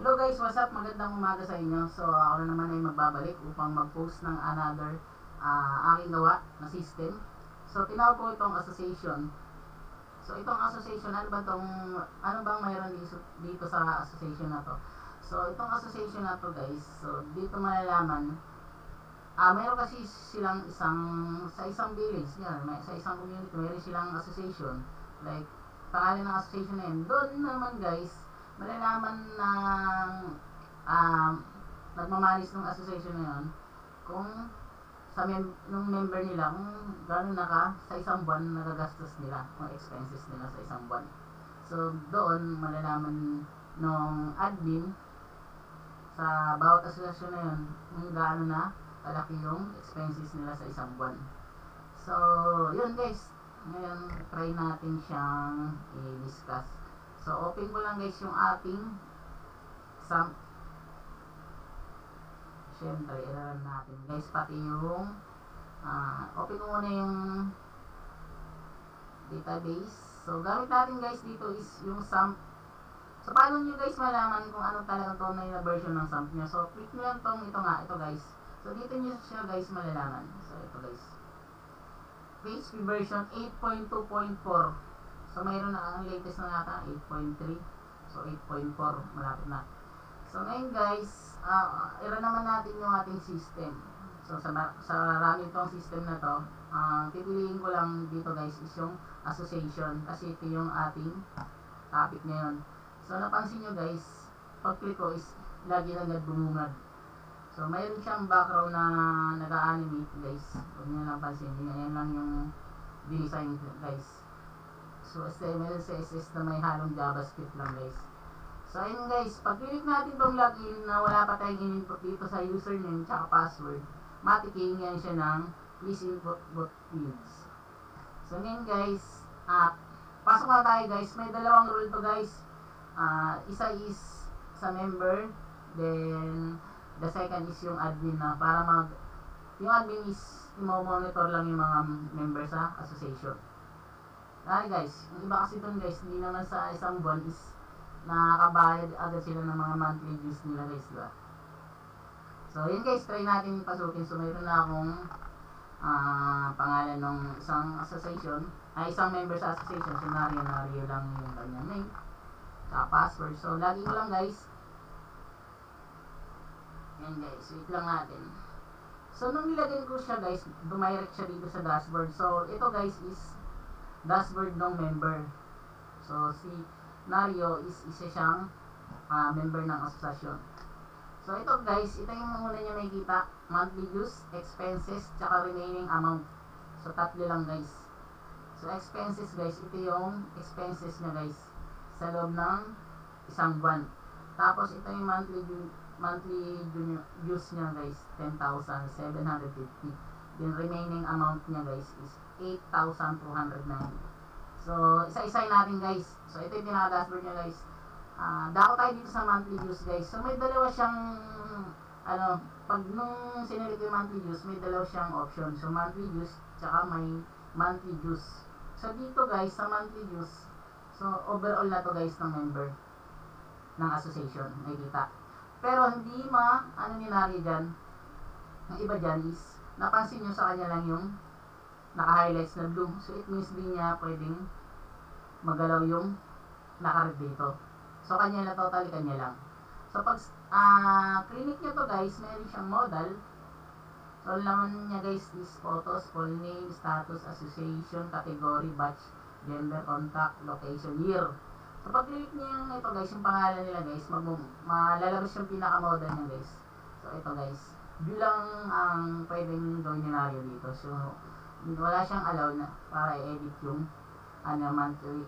Hello guys, what's up? Magandang umaga sa inyo. So ako na naman ay magbabalik upang mag-post ng another aking gawa na system. So tinawag ko itong association. So itong association, ano bang mayroon dito sa association na to? So itong association na to guys, so dito malalaman, mayroon kasi silang sa isang village yan, sa isang community, mayroon silang association. Like, pangalan ng association na yun. Doon naman guys, malalaman ng nagmamanis ng association na yun kung nung member nila kung gano'n sa isang buwan nagagastos nila, kung expenses nila sa isang buwan. So doon malalaman nung admin sa bawat association na yun kung gaano na kalaki yung expenses nila sa isang buwan. So yun guys, ngayon try natin siyang i-discuss. So, open ko lang guys yung ating sump. Siyempre, i-run natin guys, pati yung open ko muna yung database. So, gamit natin guys dito is yung sump. So, paano nyo guys malaman kung ano talagang tunay na version ng sump nyo? So, click nyo lang ito guys. So, dito nyo siya guys malalaman. So, ito guys. PHP version 8.2.4. So, mayroon na ang latest na nata, 8.3. So, 8.4, malapit na. So, ngayon guys, i-run naman natin yung ating system. So, sa running itong system na to, pipiliin ko lang dito guys is yung association. Kasi ito yung ating topic ngayon. So, napansin nyo guys, pag-click ko is lagi agad bumungad. So, mayroon siyang background na nag-animate guys. Huwag nyo lang pansin. Yan lang yung design guys. So, HTML, CSS na may halong JavaScript lang guys. So, ayun guys, pag-click natin itong login na wala pa tayong input dito sa username tsaka password, matiking yan siya ng please input both fields. So, ngayon guys, pasok na tayo guys. May dalawang rule to guys. Isa is sa member, then the second is yung admin na para yung admin is i-monitor lang yung mga member sa association. Guys, yung iba kasi dun guys, hindi naman sa isang buwan is nakakabayad agad sila ng mga monthly dues nila guys, diba? So yun guys, try natin pasukin. So mayroon na akong pangalan ng isang association, isang member sa association. So Nario lang yung kanyang name sa password. So lagi ko lang guys, yan guys, wait lang natin. So nung nilagay ko siya guys, dumirect siya dito sa dashboard. So ito guys is dashboard ng member. So, si Nario is isa siyang member ng asosasyon. So, ito guys, ito yung muna niya makikita. Monthly dues, expenses, tsaka remaining amount. So, tatlo lang guys. So, expenses guys, ito yung expenses niya guys sa loob ng isang buwan. Tapos, ito yung monthly dues niya guys, 10,750. Then remaining amount niya guys is 8,290. So, isa-isay natin guys. So, ito yung pinaka-dashboard niya guys. Dako tayo dito sa monthly dues guys. So, may dalawa siyang, pag nung sinili ko yung monthly dues, may dalawa siyang option. So, monthly dues, tsaka may monthly dues. So, dito guys, sa monthly dues, so, overall na to guys ng member ng association. Nakikita. Pero, hindi ninari dyan. Ang iba dyan is, napansin nyo sa kanya lang yung naka-highlights na blue. So, it means din niya pwedeng magalaw yung naka-red dito. So, kanya na totally, kanya lang. So, pag clinic nyo to guys, meron siyang modal. So, laman niya guys is photos, full name, status, association, category, batch, gender, contact, location, year. So, pag clinic nyo yung ito guys, yung pangalan nila guys, malalabas yung pinaka-modal niya guys. So, ito guys. View lang ang pwedeng gawin ni Nario dito. So, wala siyang allow na para i-edit yung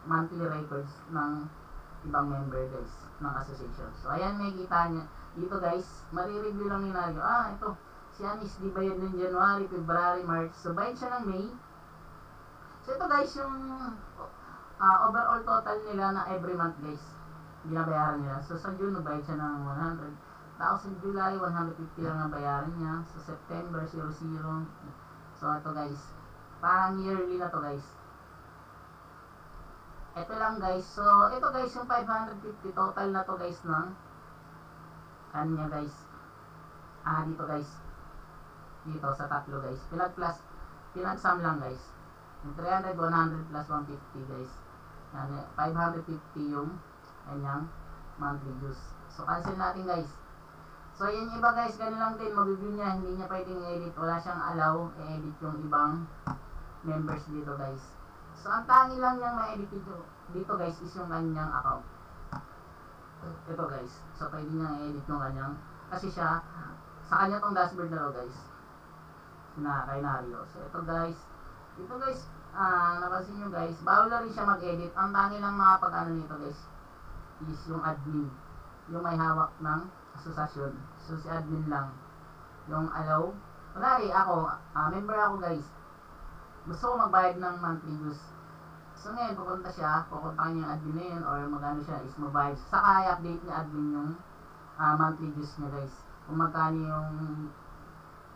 monthly records ng ibang member guys ng association. So, ayan, may kita niya. Dito guys, marireview lang ni Nario. Ito, si Anis, di bayad ng January, February, March. So, bayad siya ng May. So, ito guys, yung overall total nila na every month guys, binabayaran nila. So, sa June, bayad siya ng 100. Tapos in July, 150 lang ang bayaran niya. Sa September, 00. So, ito guys. Parang yearly na to guys. Ito lang guys. So, ito guys, yung 550 total na to guys ng kanya guys, dito guys, dito sa tatlo guys, pinag-sum lang guys, yung 300, 100 plus 150 guys, yan, 550 yung kanyang monthly dues. So cancel natin guys. So yung iba guys, ganun lang din, mag-review niya, hindi niya pwedeng edit, wala siyang allow i-edit yung ibang members dito guys. So ang tangi lang niyang ma-edit dito guys is yung kanyang account. Ito guys, so pwede niyang i-edit yung kanyang, kasi siya, sa kanya tong dashboard na guys, na kay Nario. So ito guys, dito guys, napansin nyo guys, bawal na rin siya mag-edit. Ang tangi lang makapag-ano nito guys is yung admin, yung may hawak ng asosasyon. So si admin lang yung allow. Kunwari ako, member ako guys, gusto ko magbayad ng monthly dues. So ngayon pupuntahan yung admin na yun, or magano siya is magbayad. Saka i-update ni admin yung monthly dues niya guys, kung magkano yung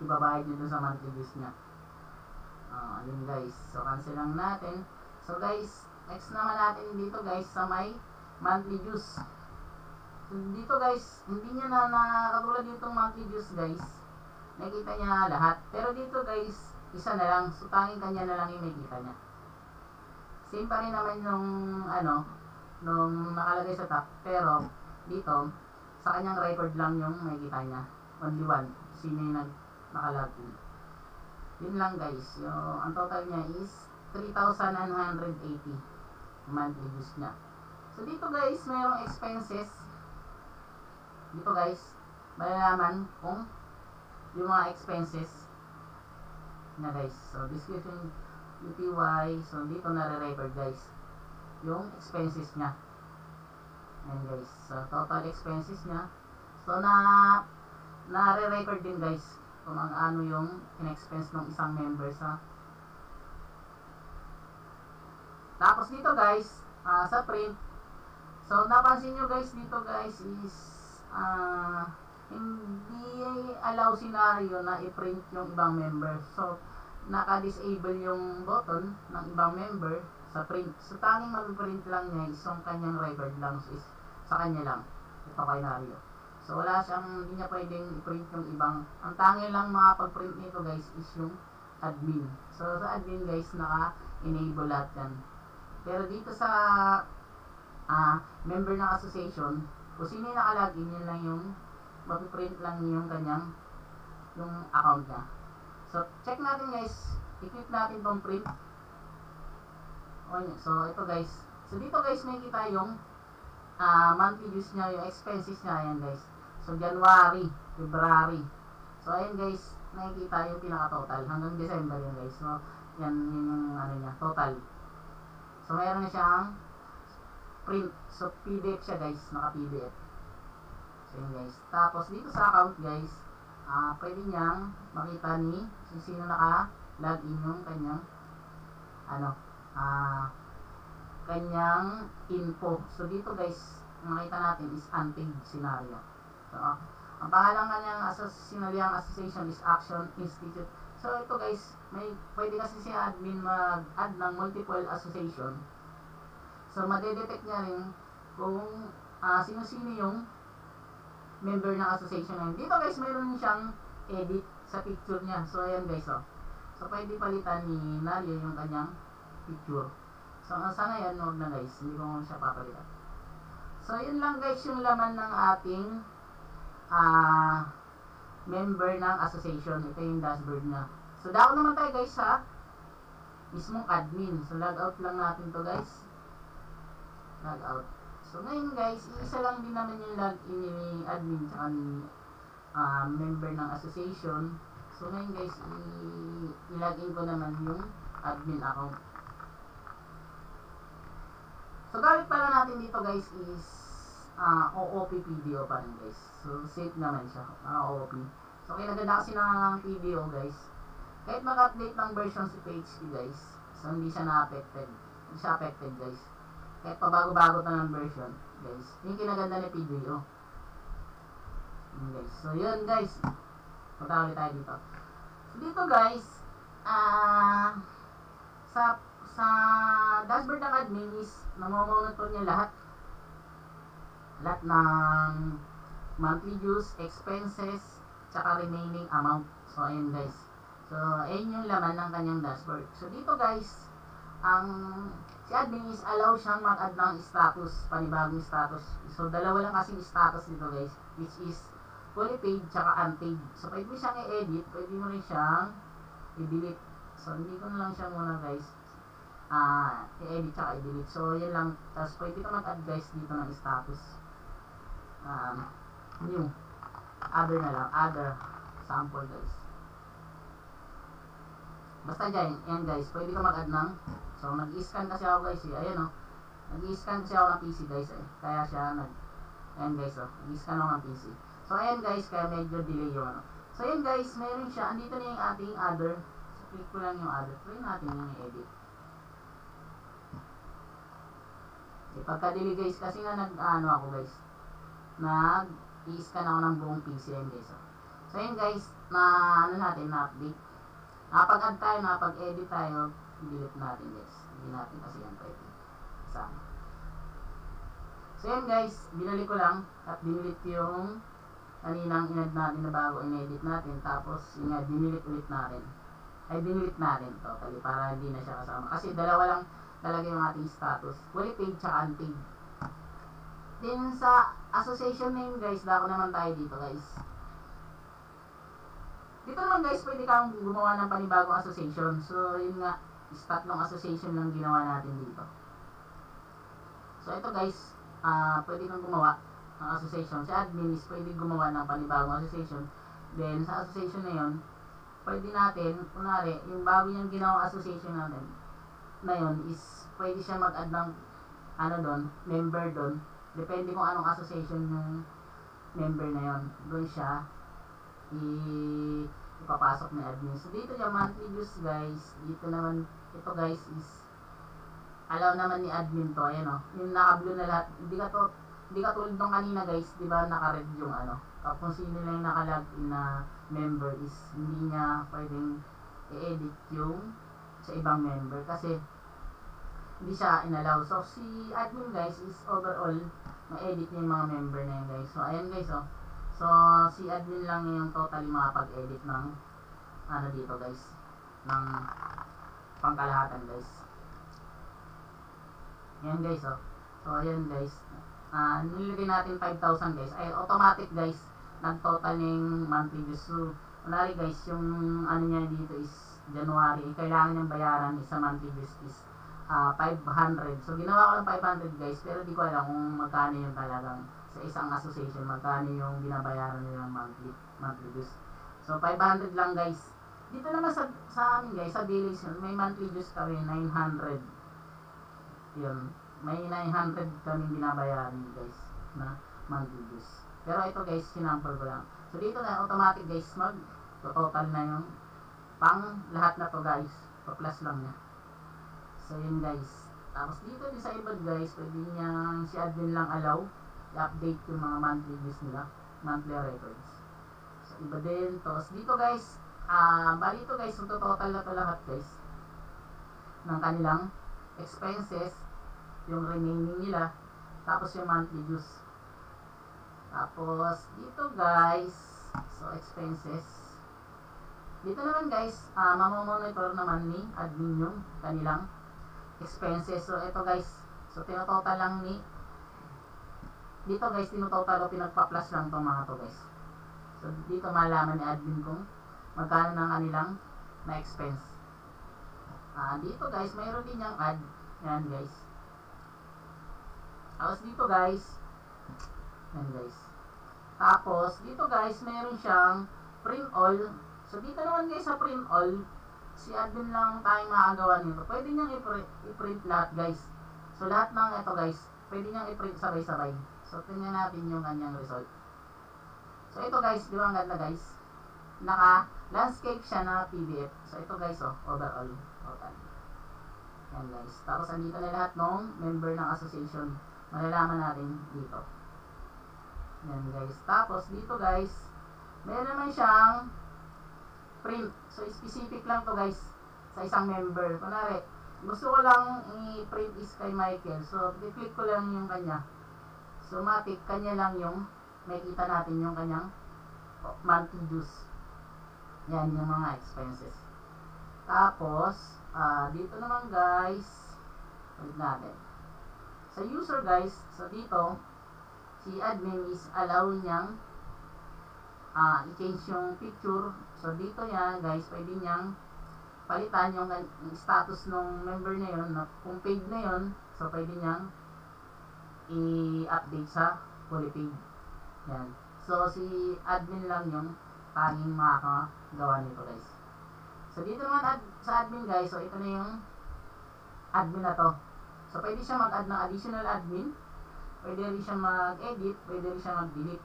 ibabayad nyo dun sa monthly dues niya. Yun guys, so cancel lang natin. So guys, next naman natin dito guys sa may monthly dues. So dito guys, hindi niya na katulad ditong monthly dues guys, nakikita niya lahat. Pero dito guys, isa na lang, so tanging kanya na lang yung makikita niya. Same pa rin naman yung nung nakalagay sa top, pero dito sa kanyang record lang yung makikita niya, only one, sino yung nakalagay. Yun lang guys, yung ang total niya is 3,980 monthly dues niya. So dito guys, mayroong expenses. Dito guys, malalaman kung yung mga expenses na guys. So description UTY, so dito nare-record guys yung expenses niya. Ayan guys, so total expenses niya. So nare-record din guys kung ano yung in-expense ng isang member sa. Tapos dito guys, sa print, so napansin nyo guys dito guys is hindi allow scenario na i-print yung ibang member. So naka-disable yung button ng ibang member sa print. So tanging mag-print lang niya is yung kanyang record lang, so is sa kanya lang, ito kay Nario. So wala siyang, hindi niya pwedeng i-print yung ibang. Ang tangi lang makapag-print nito guys is yung admin. So sa admin guys, naka-enable lahat yan. Pero dito sa member ng association, kung sino yung nakalagin, yun lang yung mag-print lang yung kanyang yung account niya. So check natin guys, i-click natin tong print. Okay, so ito guys, so dito guys may kita yung monthly dues niya, yung expenses niya. Ayan guys, so January, February, so ayan guys, nakikita yung pinaka-total hanggang December yun guys. So yan yung ano niya, total. So meron na siyang print, so PDF siya guys, naka-PDF. So yun guys, tapos dito sa account guys, pwede niyang makita ni sino naka-login yung kanyang kanyang info. So dito guys, makita natin is unpaid scenario. So ang pangalan kanyang sinaliang association is Action Institute. So ito guys, may pwede kasi si admin mag-add ng multiple association. So madedetect niya rin kung sino-sino yung member ng association na yun. Dito guys, mayroon siyang edit sa picture niya. So ayan guys, so pwede palitan ni Nario yung kanyang picture. So sa ngayon, huwag na guys, hindi ko siya papalitan. So yun lang guys yung laman ng ating member ng association. Ito yung dashboard niya. So down naman tayo guys sa mismong admin. So log out lang natin to guys. Log out. So ngayon guys, isa lang din naman yung login ni admin tsaka ni member ng association. So ngayon guys, i-login ko naman yung admin account. So gamit pala natin dito guys is OOP PDO pa rin guys. So safe naman siya, OOP. So kinaganda kasi ng PDO guys, kahit mag-update ng version si PHP guys, so hindi siya na-affected. Hindi siya affected guys, kahit pabago-bago pa ng version guys. Yung kinaganda ni PDO guys. So yun guys, punta ulit tayo dito. So dito guys, sa dashboard ng admin is namomonitor niya lahat ng monthly dues, expenses, tsaka remaining amount. So, ayun guys. So, ayun yung laman ng kanyang dashboard. So, dito guys, si admin is allow siyang mag-add ng status, panibagong status. So, dalawa lang kasing status dito guys, which is fully paid tsaka unpaid. So, pwede mo siyang i-edit, pwede mo rin siyang i-delete. So, hindi ko na lang siya muna guys i-edit tsaka i-delete. So, yun lang. Tapos, pwede ka mag-add guys dito ng status. New. Other na lang. Other. Sample guys. Basta dyan, yan guys. Pwede ka mag-add ng. So, nag-i-scan kasi ako guys Ayan o. Nag-i-scan kasi ako ng PC guys Kaya siya ayan guys o. Nag-i-scan ako ng PC. So, ayan guys. Kaya medyo delay yung ano. So, ayan guys. Meron siya. Andito na yung ating other. So, click ko lang yung other. Try natin yung edit. Pagka-delay guys, kasi nga ako guys, nag-i-scan ako ng buong PC yan guys. So yun guys, natin, na-update. Nakapag-add tayo, nakapag-edit tayo, delete natin guys. Hindi natin kasi yan pwede. Sama. So yun guys, binalik ko lang at dinilit yung kaninang in-add natin na bago in-edit natin. Tapos yun nga, dinilit ulit natin. Dinilit natin totally para hindi na siya kasama. Kasi dalawa lang talaga yung ating status. Fully paid tsaka unpaid. Then sa association name guys, dako naman tayo dito guys. Dito naman guys, pwede kang gumawa ng panibagong association. So yun nga, is tatlong association lang ginawa natin dito. So ito guys, pwede kang gumawa ng association. Si admin is pwede gumawa ng panibagong association. Then sa association na yun, pwede natin, kunwari, yung bago niyang ginawa association natin na yun is pwede siya mag-add ng doon, member doon. Depende kung anong association yung member na yun. Doon siya ipapasok ni admin. So dito yung monthly dues guys. Dito naman, ito guys is allow naman ni admin to. Ayan o. Yung naka-blue na lahat. Hindi ka tulad nung kanina guys. Diba naka-red yung kung sino lang yung naka-login na member is hindi niya pwedeng i-edit yung sa ibang member kasi hindi siya inallow. So si admin guys is overall ma-edit niya yung mga member na yun guys. So ayan guys o. So si admin lang yung totally makapag-edit ng dito guys, ng pangkalahatan guys. Ayan guys o. So ayan guys, nilagay natin 5,000 guys. Ay automatic guys, nag-total ng monthly dues. So kunwari guys, yung niya dito is January, kailangan niyang bayaran sa monthly dues is 500. So ginawa ko lang 500 guys, pero di ko alam kung magkano yung talagang sa isang association, magkano yung binabayaran nila ng monthly dues. So 500 lang guys. Dito naman sa amin guys, sa Village, may monthly dues kami 900. Yun, may 900 kami binabayaran guys na monthly dues. Pero ito guys, sinample ko lang. So dito na automatic guys, total na yung pang lahat na to guys, pa-plus lang niya. So yun guys. Tapos dito din sa iba guys, pwede niyang si admin lang allow i-update yung mga monthly dues nila, monthly records. So iba din. Tapos dito guys, bali ito guys, yung total na to lahat guys ng kanilang expenses, yung remaining nila, tapos yung monthly dues. Tapos dito guys, so expenses. Dito naman guys, mamomonitor naman ni admin yung kanilang expenses. So ito guys, so tinototal lang dito guys, tinototal o pinagpa-plus lang itong mga to guys. So dito malaman ni admin kung magkano ng kanilang na expense. Dito guys, mayroon din yung add. Yan guys. Tapos dito guys, yan guys. Tapos dito guys, mayroon siyang print all. So dito naman guys sa print all, si admin lang tayong makagawa nito. Pwede niyang i-print lahat guys. So lahat ng ito guys, pwede niyang i-print sabay-sabay. So tingnan natin yung kanyang result. So ito guys, di ba ang ganda guys? Naka-landscape siya na PDF. So ito guys, overall. Total. Yan guys. Tapos andito na lahat ng member ng association. Malalaman natin dito. Yan guys. Tapos dito guys, meron naman siyang print. So specific lang to guys sa isang member. Kunwari, gusto ko lang i-print is kay Michael. So i-click ko lang yung kanya. So matik, kanya lang yung makikita natin yung kanyang monthly dues. Yan yung mga expenses. Tapos, dito naman guys, ulit natin. Sa user guys, so dito, si admin is allow niyang i-change yung picture. So dito yan guys, pwede niyang palitan yung status ng member na yun, kung paid na yun, so pwede niyang i-update sa fully paid. Yan. So si admin lang yung tanging makakagawa nito guys. So dito naman sa admin guys, so ito na yung admin na to. So pwede siya mag-add ng additional admin, pwede rin siya mag-edit, pwede rin siya mag-delete.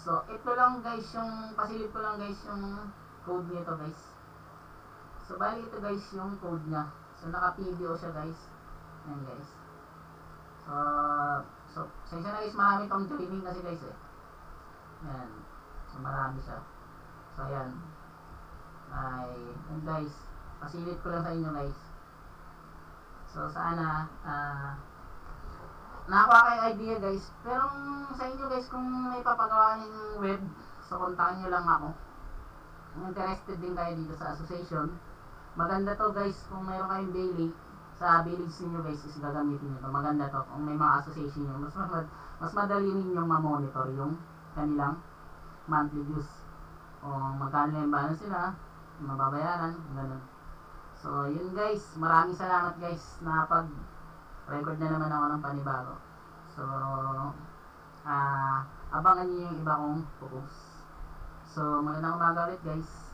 So ito lang guys, yung pasilip ko lang guys yung code nito guys. So bali ito guys yung code niya. So naka-PBO siya guys. Ayan guys. So sensya na guys, marami tong joining kasi guys eh. Ayan. So marami siya. So ayan. And guys, pasilip ko lang sa inyo guys. So sana nakakuha kayo idea guys. Pero sa inyo guys, kung may papagawa ng web, so kontakin nyo lang ako. Kung interested din kayo dito sa association, maganda to guys. Kung mayroon kayong daily sa village niyo guys, is gagamitin nyo to. Maganda to kung may mga association nyo. Mas madali ninyong ma-monitor yung kanilang monthly dues. Kung magkano yung balance sila, mababayaran, ganun. So yun guys, maraming salamat guys na pag-record na naman ako ng panibago. So abangan niyo yung iba kong post. So magandang umaga ulit guys.